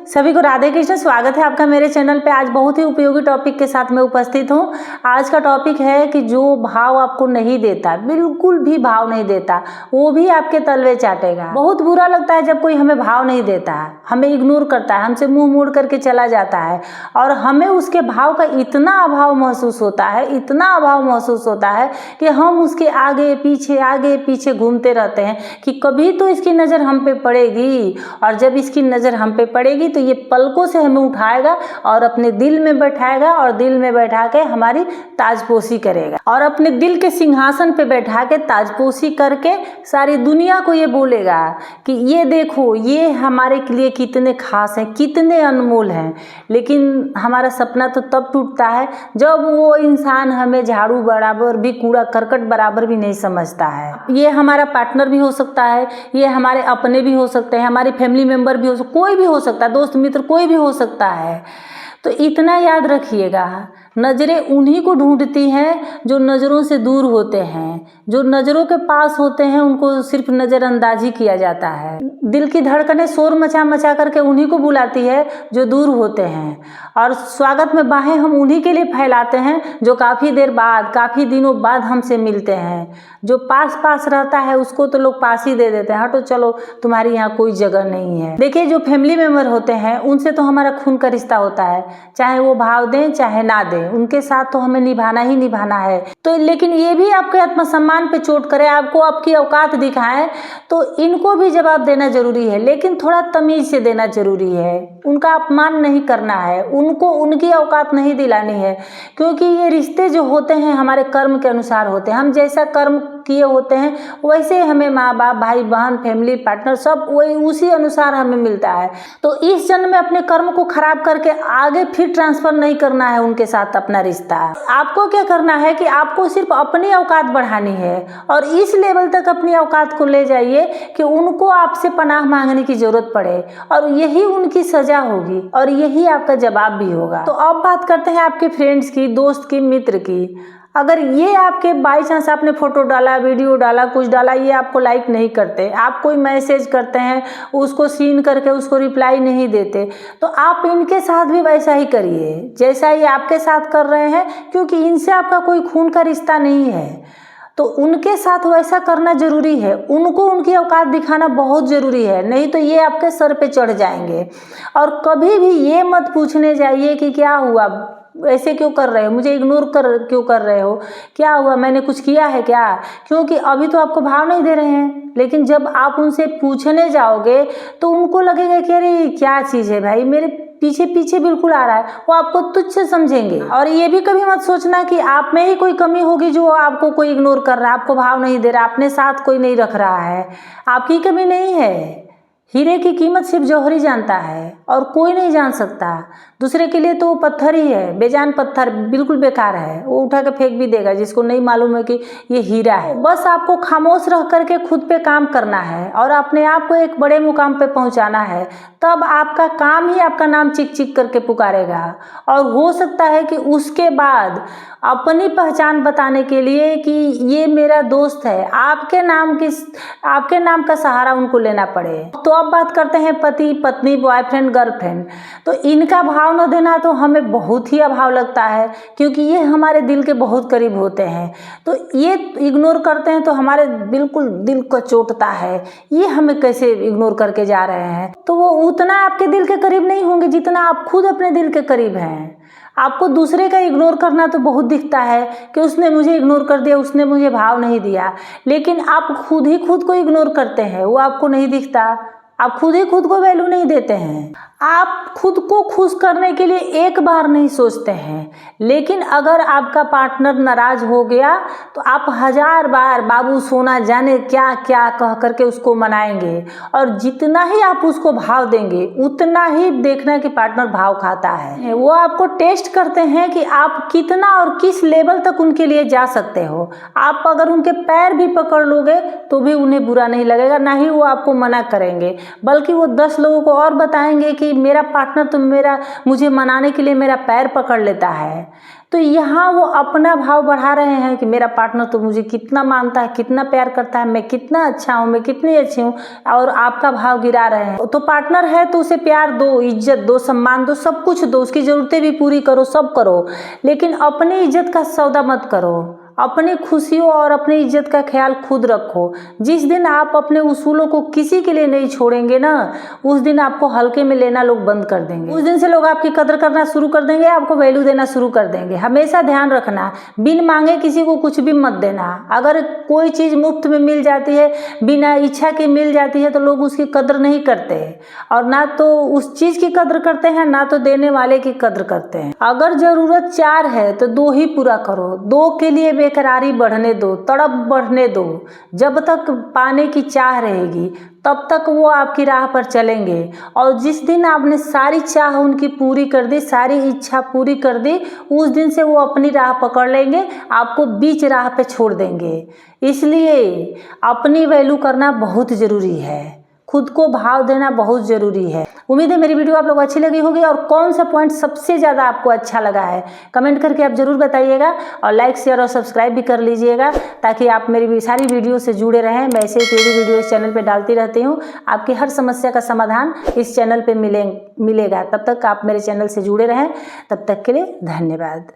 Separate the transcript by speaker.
Speaker 1: सभी को राधे कृष्ण। स्वागत है आपका मेरे चैनल पे। आज बहुत ही उपयोगी टॉपिक के साथ मैं उपस्थित हूँ। आज का टॉपिक है कि जो भाव आपको नहीं देता, बिल्कुल भी भाव नहीं देता, वो भी आपके तलवे चाटेगा। बहुत बुरा लगता है जब कोई हमें भाव नहीं देता है, हमें इग्नोर करता है, हमसे मुंह मोड़ करके चला जाता है और हमें उसके भाव का इतना अभाव महसूस होता है, इतना अभाव महसूस होता है कि हम उसके आगे पीछे घूमते रहते हैं कि कभी तो इसकी नज़र हम पे पड़ेगी, और जब इसकी नज़र हम पे पड़ेगी तो ये पलकों से हमें उठाएगा और अपने दिल में बैठाएगा और दिल में बैठा के हमारी ताजपोशी करेगा और अपने दिल के सिंहासन पे बैठा के ताजपोशी करके सारी दुनिया को ये बोलेगा कि ये देखो ये हमारे लिए कितने खास हैं, कितने अनमोल हैं। लेकिन हमारा सपना तो तब टूटता है जब वो इंसान हमें झाड़ू बराबर भी, कूड़ा करकट बराबर भी नहीं समझता है। ये हमारा पार्टनर भी हो सकता है, ये हमारे अपने भी हो सकते हैं, हमारी फैमिली मेम्बर भी हो सकता है, कोई भी हो सकता है, दोस्त मित्र कोई भी हो सकता है। तो इतना याद रखिएगा, नज़रें उन्हीं को ढूंढती हैं जो नज़रों से दूर होते हैं, जो नज़रों के पास होते हैं उनको सिर्फ नज़रअंदाजी किया जाता है। दिल की धड़कनें शोर मचा करके उन्हीं को बुलाती है जो दूर होते हैं, और स्वागत में बाहें हम उन्हीं के लिए फैलाते हैं जो काफ़ी देर बाद, काफ़ी दिनों बाद हमसे मिलते हैं। जो पास रहता है उसको तो लोग पास ही दे देते हैं, हटो चलो तुम्हारी यहाँ कोई जगह नहीं है। देखिए, जो फैमिली मेम्बर होते हैं उनसे तो हमारा खून का रिश्ता होता है, चाहे वो भाव दें चाहे ना दें, उनके साथ तो हमें निभाना ही निभाना है। तो लेकिन ये भी आपके आत्मसम्मान पे चोट करे, आपको आपकी औकात दिखाएं, तो इनको भी जवाब देना जरूरी है, लेकिन थोड़ा तमीज से देना जरूरी है। उनका अपमान नहीं करना है, उनको उनकी औकात नहीं दिलानी है, क्योंकि ये रिश्ते जो होते हैं हमारे कर्म के अनुसार होते हैं। हम जैसा कर्म किए होते हैं वैसे हमें माँ बाप, भाई बहन, फैमिली पार्टनर सब वही उसी अनुसार हमें मिलता है। तो इस जन्म में अपने कर्म को खराब करके आगे फिर ट्रांसफर नहीं करना है उनके साथ अपना रिश्ता। आपको क्या करना है कि आपको सिर्फ अपनी औकात बढ़ानी है और इस लेवल तक अपनी औकात को ले जाइए कि उनको आपसे पनाह मांगने की जरूरत पड़े, और यही उनकी सजा होगी और यही आपका जवाब भी होगा। तो अब बात करते हैं आपके फ्रेंड्स की, दोस्त की, मित्र की। अगर ये आपके बाई चांस आपने फोटो डाला, वीडियो डाला, कुछ डाला, ये आपको लाइक नहीं करते, आप कोई मैसेज करते हैं उसको सीन करके उसको रिप्लाई नहीं देते, तो आप इनके साथ भी वैसा ही करिए जैसा ये आपके साथ कर रहे हैं, क्योंकि इनसे आपका कोई खून का रिश्ता नहीं है। तो उनके साथ वैसा करना जरूरी है, उनको उनकी औकात दिखाना बहुत ज़रूरी है, नहीं तो ये आपके सर पे चढ़ जाएंगे। और कभी भी ये मत पूछने जाइए कि क्या हुआ, ऐसे क्यों कर रहे हो, मुझे इग्नोर क्यों कर रहे हो, क्या हुआ, मैंने कुछ किया है क्या, क्योंकि अभी तो आपको भाव नहीं दे रहे हैं। लेकिन जब आप उनसे पूछने जाओगे तो उनको लगेगा कि अरे क्या चीज़ है भाई, मेरे पीछे बिल्कुल आ रहा है, वो आपको तुच्छ समझेंगे। और ये भी कभी मत सोचना कि आप में ही कोई कमी होगी जो आपको कोई इग्नोर कर रहा है, आपको भाव नहीं दे रहा, अपने साथ कोई नहीं रख रहा है। आपकी कमी नहीं है। हीरे की कीमत सिर्फ जौहरी जानता है और कोई नहीं जान सकता। दूसरे के लिए तो वो पत्थर ही है, बेजान पत्थर, बिल्कुल बेकार है, वो उठा के फेंक भी देगा जिसको नहीं मालूम है कि ये हीरा है। बस आपको खामोश रह करके खुद पे काम करना है और अपने आप को एक बड़े मुकाम पे पहुंचाना है, तब आपका काम ही आपका नाम चिक करके पुकारेगा। और हो सकता है कि उसके बाद अपनी पहचान बताने के लिए कि ये मेरा दोस्त है, आपके नाम का सहारा उनको लेना पड़े। तो अब बात करते हैं पति पत्नी, बॉयफ्रेंड, गर्लफ्रेंड। तो इनका भाव न देना तो हमें बहुत ही अभाव लगता है, क्योंकि ये हमारे दिल के बहुत करीब होते हैं। तो ये इग्नोर करते हैं तो हमारे बिल्कुल दिल को चोटता है, ये हमें कैसे इग्नोर करके जा रहे हैं। तो वो उतना आपके दिल के करीब नहीं होंगे जितना आप खुद अपने दिल के करीब हैं। आपको दूसरे का इग्नोर करना तो बहुत दिखता है कि उसने मुझे इग्नोर कर दिया, उसने मुझे भाव नहीं दिया, लेकिन आप खुद ही खुद को इग्नोर करते हैं, वो आपको नहीं दिखता। आप खुद ही खुद को वैल्यू नहीं देते हैं। आप खुद को खुश करने के लिए एक बार नहीं सोचते हैं, लेकिन अगर आपका पार्टनर नाराज हो गया तो आप 1000 बार बाबू सोना जाने क्या क्या कह करके उसको मनाएंगे, और जितना ही आप उसको भाव देंगे उतना ही देखना कि पार्टनर भाव खाता है। वो आपको टेस्ट करते हैं कि आप कितना और किस लेवल तक उनके लिए जा सकते हो। आप अगर उनके पैर भी पकड़ लोगे तो भी उन्हें बुरा नहीं लगेगा, ना ही वो आपको मना करेंगे, बल्कि वो 10 लोगों को और बताएंगे कि मेरा पार्टनर तो मुझे मनाने के लिए मेरा पैर पकड़ लेता है। तो यहाँ वो अपना भाव बढ़ा रहे हैं कि मेरा पार्टनर तो मुझे कितना मानता है, कितना प्यार करता है, मैं कितना अच्छा हूँ, मैं कितनी अच्छी हूँ, और आपका भाव गिरा रहे हैं। तो पार्टनर है तो उसे प्यार दो, इज्जत दो, सम्मान दो, सब कुछ दो, उसकी ज़रूरतें भी पूरी करो, सब करो, लेकिन अपनी इज्जत का सौदा मत करो। अपनी खुशियों और अपनी इज्जत का ख्याल खुद रखो। जिस दिन आप अपने उसूलों को किसी के लिए नहीं छोड़ेंगे ना, उस दिन आपको हल्के में लेना लोग बंद कर देंगे। उस दिन से लोग आपकी कदर करना शुरू कर देंगे, आपको वैल्यू देना शुरू कर देंगे। हमेशा ध्यान रखना, बिन मांगे किसी को कुछ भी मत देना। अगर कोई चीज़ मुफ्त में मिल जाती है, बिना इच्छा के मिल जाती है, तो लोग उसकी कदर नहीं करते, और ना तो उस चीज़ की कदर करते हैं, ना तो देने वाले की कदर करते हैं। अगर ज़रूरत 4 है तो 2 ही पूरा करो। 2 के लिए बेकरारी बढ़ने दो, तड़प बढ़ने दो। जब तक पाने की चाह रहेगी तब तक वो आपकी राह पर चलेंगे, और जिस दिन आपने सारी चाह उनकी पूरी कर दी, सारी इच्छा पूरी कर दी, उस दिन से वो अपनी राह पकड़ लेंगे, आपको बीच राह पे छोड़ देंगे। इसलिए अपनी वैल्यू करना बहुत ज़रूरी है, खुद को भाव देना बहुत ज़रूरी है। उम्मीद है मेरी वीडियो आप लोग अच्छी लगी होगी, और कौन सा पॉइंट सबसे ज़्यादा आपको अच्छा लगा है कमेंट करके आप ज़रूर बताइएगा, और लाइक शेयर और सब्सक्राइब भी कर लीजिएगा, ताकि आप मेरी सारी वीडियो से जुड़े रहें। मैं ऐसे ही वीडियो इस चैनल पे डालती रहती हूँ, आपकी हर समस्या का समाधान इस चैनल पे मिलेगा। तब तक आप मेरे चैनल से जुड़े रहें, तब तक के लिए धन्यवाद।